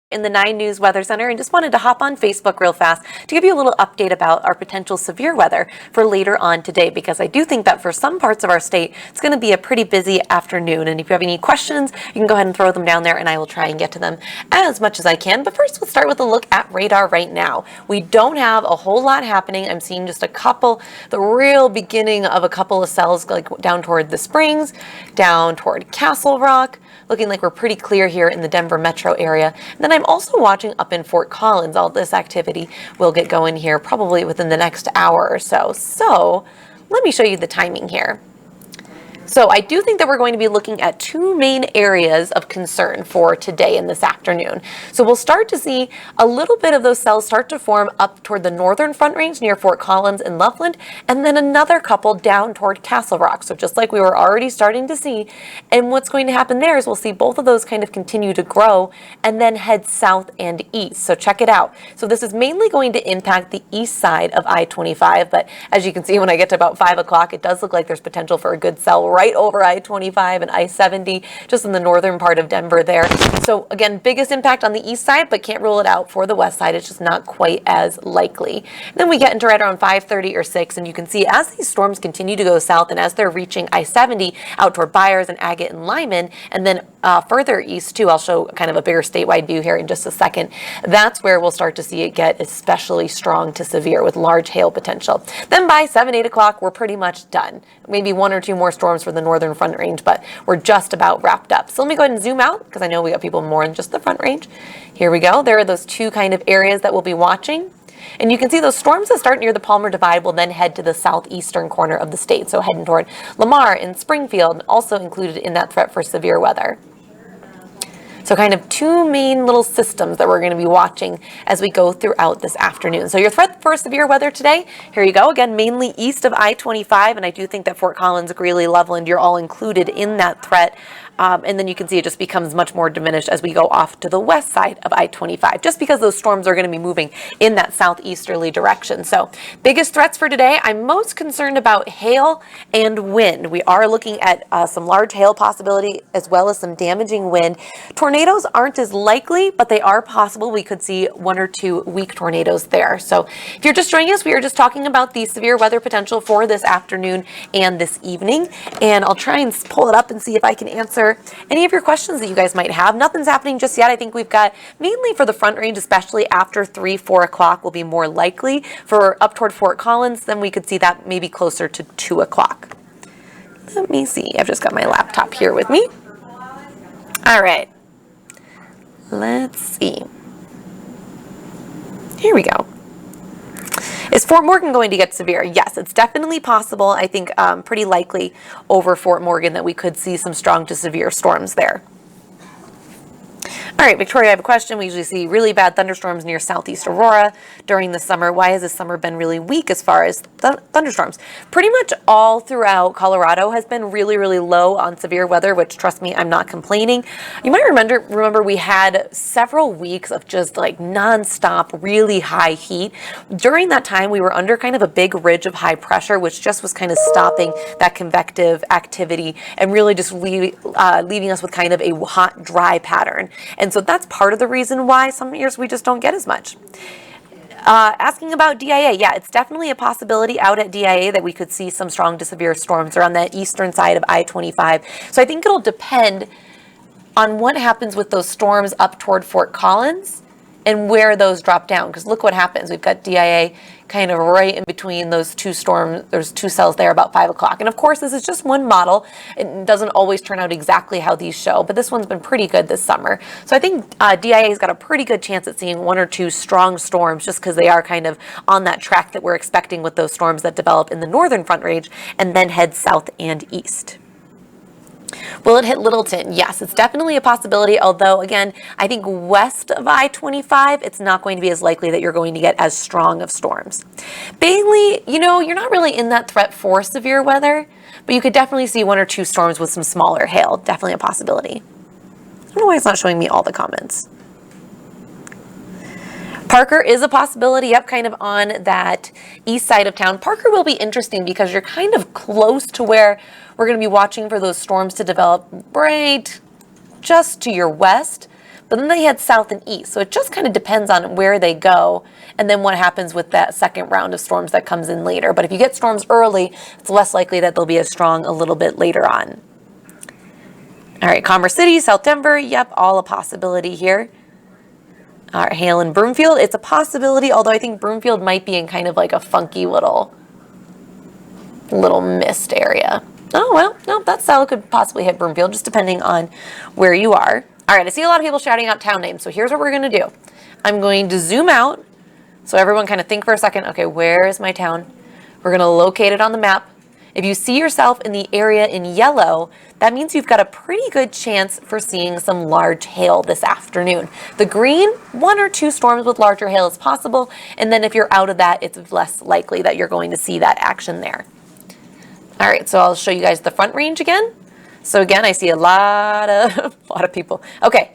In the 9 News Weather Center, and just wanted to hop on Facebook real fast to give you a little update about our potential severe weather for later on today, because I do think that for some parts of our state it's going to be a pretty busy afternoon. And if you have any questions, you can go ahead and throw them down there and I will try and get to them as much as I can. But first, let's start with a look at radar right now. We don't have a whole lot happening. I'm seeing just a couple, the real beginning of a couple of cells like down toward the Springs, down toward Castle Rock, looking like we're pretty clear here in the Denver metro area. And then I'm also watching up in Fort Collins. All this activity will get going here probably within the next hour or so. So let me show you the timing here. So I do think that we're going to be looking at 2 main areas of concern for today and this afternoon. So we'll start to see a little bit of those cells start to form up toward the northern front range near Fort Collins and Loveland, and then another couple down toward Castle Rock. So just like we were already starting to see. And what's going to happen there is we'll see both of those kind of continue to grow and then head south and east. So check it out. So this is mainly going to impact the east side of I-25, but as you can see, when I get to about 5 o'clock, it does look like there's potential for a good cell right over I-25 and I-70, just in the northern part of Denver there. So again, biggest impact on the east side, but can't rule it out for the west side. It's just not quite as likely. And then we get into right around 5:30 or 6, and you can see as these storms continue to go south and as they're reaching I-70 out toward Byers and Agate and Lyman, and then further east too, I'll show kind of a bigger statewide view here in just a second. That's where we'll start to see it get especially strong to severe with large hail potential. Then by 7, 8 o'clock, we're pretty much done. Maybe 1 or 2 more storms for the northern front range, but we're just about wrapped up. So let me go ahead and zoom out because I know we got people more in just the front range. Here we go. There are those 2 kind of areas that we'll be watching. And you can see those storms that start near the Palmer Divide will then head to the southeastern corner of the state. So heading toward Lamar and Springfield, also included in that threat for severe weather. So kind of 2 main little systems that we're going to be watching as we go throughout this afternoon. So your threat for severe weather today, here you go. Again, mainly east of I-25, and I do think that Fort Collins, Greeley, Loveland, you're all included in that threat. And then you can see it just becomes much more diminished as we go off to the west side of I-25, just because those storms are going to be moving in that southeasterly direction. So biggest threats for today, I'm most concerned about hail and wind. We are looking at some large hail possibility as well as some damaging wind. Tornadoes aren't as likely, but they are possible. We could see 1 or 2 weak tornadoes there. So if you're just joining us, we are just talking about the severe weather potential for this afternoon and this evening. And I'll try and pull it up and see if I can answer any of your questions that you guys might have. Nothing's happening just yet. I think we've got mainly for the front range, especially after 3, 4 o'clock will be more likely. For up toward Fort Collins, then we could see that maybe closer to 2 o'clock. Let me see. I've just got my laptop here with me. All right. Let's see. Here we go. Is Fort Morgan going to get severe? Yes, it's definitely possible. I think pretty likely over Fort Morgan that we could see some strong to severe storms there. All right, Victoria, I have a question. We usually see really bad thunderstorms near southeast Aurora during the summer. Why has this summer been really weak as far as thunderstorms? Pretty much all throughout Colorado has been really, really low on severe weather, which, trust me, I'm not complaining. You might remember we had several weeks of just like nonstop, really high heat. During that time, we were under kind of a big ridge of high pressure, which just was kind of stopping that convective activity and really just leaving us with kind of a hot, dry pattern. And so that's part of the reason why some years we just don't get as much. Asking about DIA, yeah, it's definitely a possibility out at DIA that we could see some strong to severe storms around that eastern side of I-25. So I think it'll depend on what happens with those storms up toward Fort Collins and where those drop down. Because look what happens. We've got DIA kind of right in between those 2 storms. There's 2 cells there about 5 o'clock. And of course, this is just one model. It doesn't always turn out exactly how these show, but this one's been pretty good this summer. So I think DIA's got a pretty good chance at seeing 1 or 2 strong storms just because they are kind of on that track that we're expecting with those storms that develop in the northern front range and then head south and east. Will it hit Littleton? Yes, it's definitely a possibility, although, again, I think west of I-25, it's not going to be as likely that you're going to get as strong of storms. Bailey, you know, you're not really in that threat for severe weather, but you could definitely see 1 or 2 storms with some smaller hail. Definitely a possibility. I don't know why it's not showing me all the comments. Parker is a possibility, yep, kind of on that east side of town. Parker will be interesting because you're kind of close to where we're going to be watching for those storms to develop right just to your west. but then they head south and east. So it just kind of depends on where they go and then what happens with that second round of storms that comes in later. But if you get storms early, it's less likely that they'll be as strong a little bit later on. All right, Commerce City, South Denver, yep, all a possibility here. All right, hail in Broomfield, it's a possibility, although I think Broomfield might be in kind of like a funky little mist area. Oh, well, no, that cell could possibly hit Broomfield, just depending on where you are. All right, I see a lot of people shouting out town names, so here's what we're going to do. I'm going to zoom out, so everyone kind of think for a second, okay, where is my town? We're going to locate it on the map. If you see yourself in the area in yellow, that means you've got a pretty good chance for seeing some large hail this afternoon. The green, 1 or 2 storms with larger hail is possible, and then if you're out of that, it's less likely that you're going to see that action there. All right, so I'll show you guys the Front Range again. So again, I see a lot of people. Okay,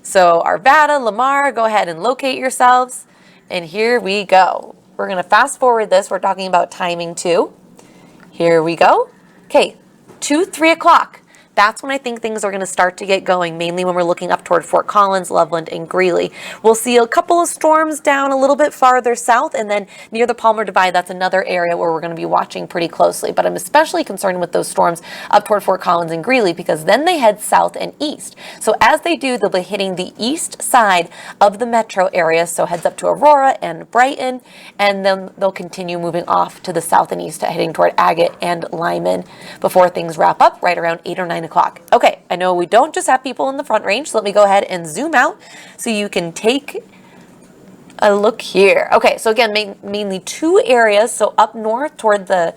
so Arvada, Lamar, go ahead and locate yourselves. And here we go. We're going to fast forward this. We're talking about timing too. Here we go. Okay, 2, 3 o'clock. That's when I think things are going to start to get going, mainly when we're looking up toward Fort Collins, Loveland, and Greeley. We'll see a couple of storms down a little bit farther south, and then near the Palmer Divide, that's another area where we're going to be watching pretty closely. But I'm especially concerned with those storms up toward Fort Collins and Greeley, because then they head south and east. So as they do, they'll be hitting the east side of the metro area, so heads up to Aurora and Brighton, and then they'll continue moving off to the south and east, heading toward Agate and Lyman before things wrap up right around 8 or 9 o'clock. Okay, I know we don't just have people in the Front Range, so let me go ahead and zoom out so you can take a look here. Okay, so again, mainly 2 areas, so up north toward the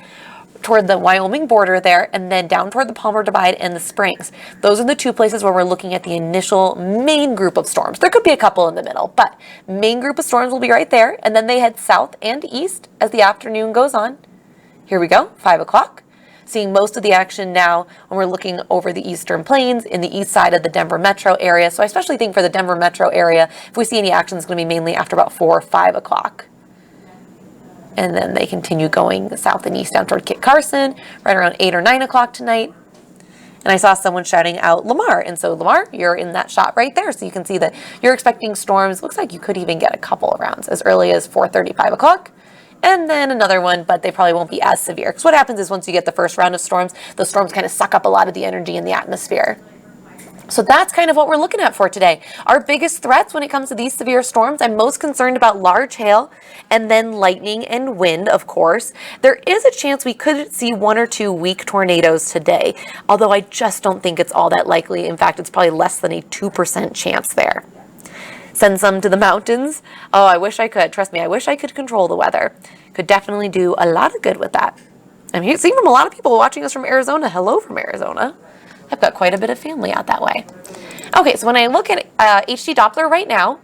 Wyoming border there, and then down toward the Palmer Divide and the Springs. Those are the 2 places where we're looking at the initial main group of storms. There could be a couple in the middle, but main group of storms will be right there, and then they head south and east as the afternoon goes on. Here we go, 5 o'clock. Seeing most of the action now when we're looking over the eastern plains in the east side of the Denver metro area. So I especially think for the Denver metro area, if we see any action, it's going to be mainly after about 4 or 5 o'clock. And then they continue going south and east down toward Kit Carson, right around 8 or 9 o'clock tonight. And I saw someone shouting out Lamar. And so Lamar, you're in that shot right there. So you can see that you're expecting storms. Looks like you could even get a couple of rounds as early as 4:30, 5 o'clock. And then another one, but they probably won't be as severe. Because what happens is once you get the first round of storms, those storms kind of suck up a lot of the energy in the atmosphere. So that's kind of what we're looking at for today. Our biggest threats when it comes to these severe storms, I'm most concerned about large hail and then lightning and wind, of course. There is a chance we could see 1 or 2 weak tornadoes today, although I just don't think it's all that likely. In fact, it's probably less than a 2% chance there. Send some to the mountains. Oh, I wish I could. Trust me, I wish I could control the weather. Could definitely do a lot of good with that. I'm seeing from a lot of people watching us from Arizona. Hello from Arizona. I've got quite a bit of family out that way. Okay, so when I look at HD Doppler right now,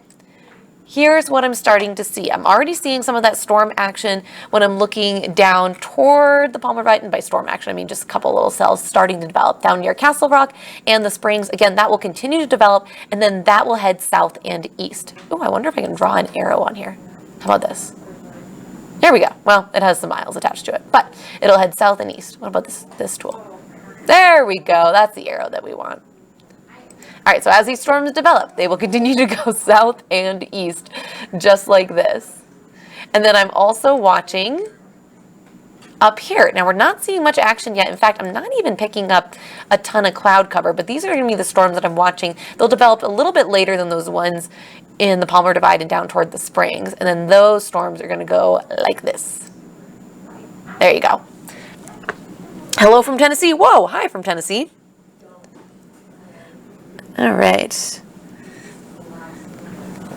here's what I'm starting to see. I'm already seeing some of that storm action when I'm looking down toward the Palmer Divide, and by storm action, I mean just a couple little cells starting to develop down near Castle Rock and the Springs. Again, that will continue to develop, and then that will head south and east. Oh, I wonder if I can draw an arrow on here. How about this? There we go. Well, it has some miles attached to it, but it'll head south and east. What about this tool? There we go. That's the arrow that we want. All right, so as these storms develop, they will continue to go south and east, just like this. And then I'm also watching up here. Now, we're not seeing much action yet. In fact, I'm not even picking up a ton of cloud cover, but these are going to be the storms that I'm watching. They'll develop a little bit later than those ones in the Palmer Divide and down toward the Springs. And then those storms are going to go like this. There you go. Hello from Tennessee. Whoa, hi from Tennessee. All right.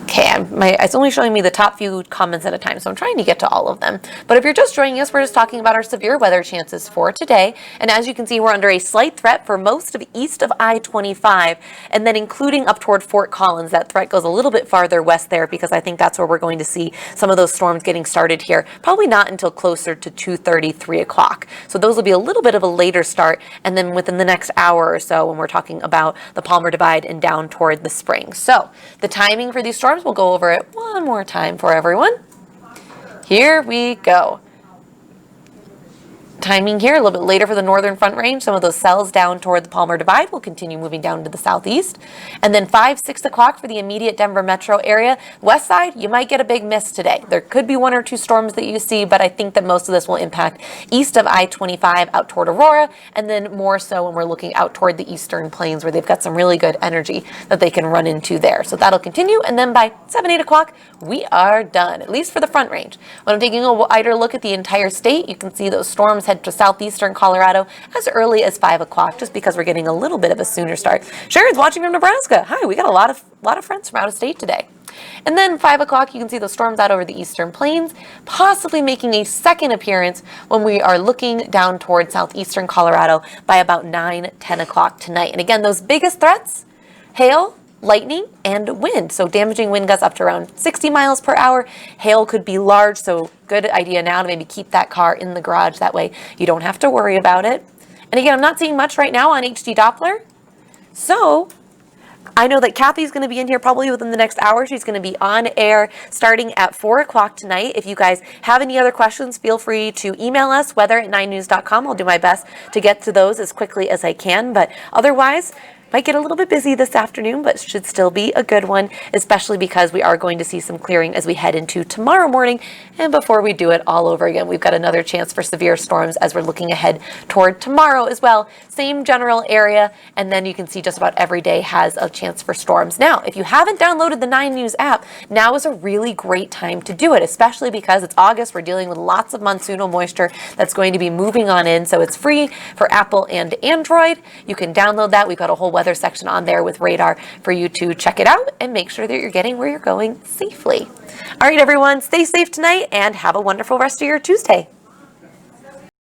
Okay, it's only showing me the top few comments at a time, so I'm trying to get to all of them. But if you're just joining us, we're just talking about our severe weather chances for today. And as you can see, we're under a slight threat for most of east of I-25, and then including up toward Fort Collins. That threat goes a little bit farther west there because I think that's where we're going to see some of those storms getting started here. Probably not until closer to 2:30, 3 o'clock. So those will be a little bit of a later start, and then within the next hour or so when we're talking about the Palmer Divide and down toward the Springs. So the timing for these storms, we'll go over it one more time for everyone. Here we go. timing here, a little bit later for the northern front range. Some of those cells down toward the Palmer Divide will continue moving down to the southeast. And then 5, 6 o'clock for the immediate Denver metro area. West side, you might get a big miss today. There could be 1 or 2 storms that you see, but I think that most of this will impact east of I-25 out toward Aurora, and then more so when we're looking out toward the eastern plains where they've got some really good energy that they can run into there. So that'll continue, and then by 7, 8 o'clock, we are done, at least for the front range. When I'm taking a wider look at the entire state, you can see those storms head to southeastern Colorado as early as 5 o'clock, just because we're getting a little bit of a sooner start. Sharon's watching from Nebraska. Hi, we got a lot of friends from out of state today. And then 5 o'clock, you can see those storms out over the eastern plains, possibly making a second appearance when we are looking down towards southeastern Colorado by about 9, 10 o'clock tonight. And again, those biggest threats, hail, lightning, and wind. So damaging wind gusts up to around 60 miles per hour. Hail could be large, so good idea now to maybe keep that car in the garage. That way you don't have to worry about it. And again, I'm not seeing much right now on HD Doppler. So I know that Kathy's going to be in here probably within the next hour. She's going to be on air starting at 4 o'clock tonight. If you guys have any other questions, feel free to email us, weather@9news.com. I'll do my best to get to those as quickly as I can. But otherwise, might get a little bit busy this afternoon, but should still be a good one, especially because we are going to see some clearing as we head into tomorrow morning. And before we do it all over again, we've got another chance for severe storms as we're looking ahead toward tomorrow as well. Same general area, and then you can see just about every day has a chance for storms. Now, if you haven't downloaded the 9 News app, now is a really great time to do it, especially because it's August. We're dealing with lots of monsoonal moisture that's going to be moving on in, so it's free for Apple and Android. You can download that. We've got a whole weather section on there with radar for you to check it out and make sure that you're getting where you're going safely. All right, everyone, stay safe tonight and have a wonderful rest of your Tuesday.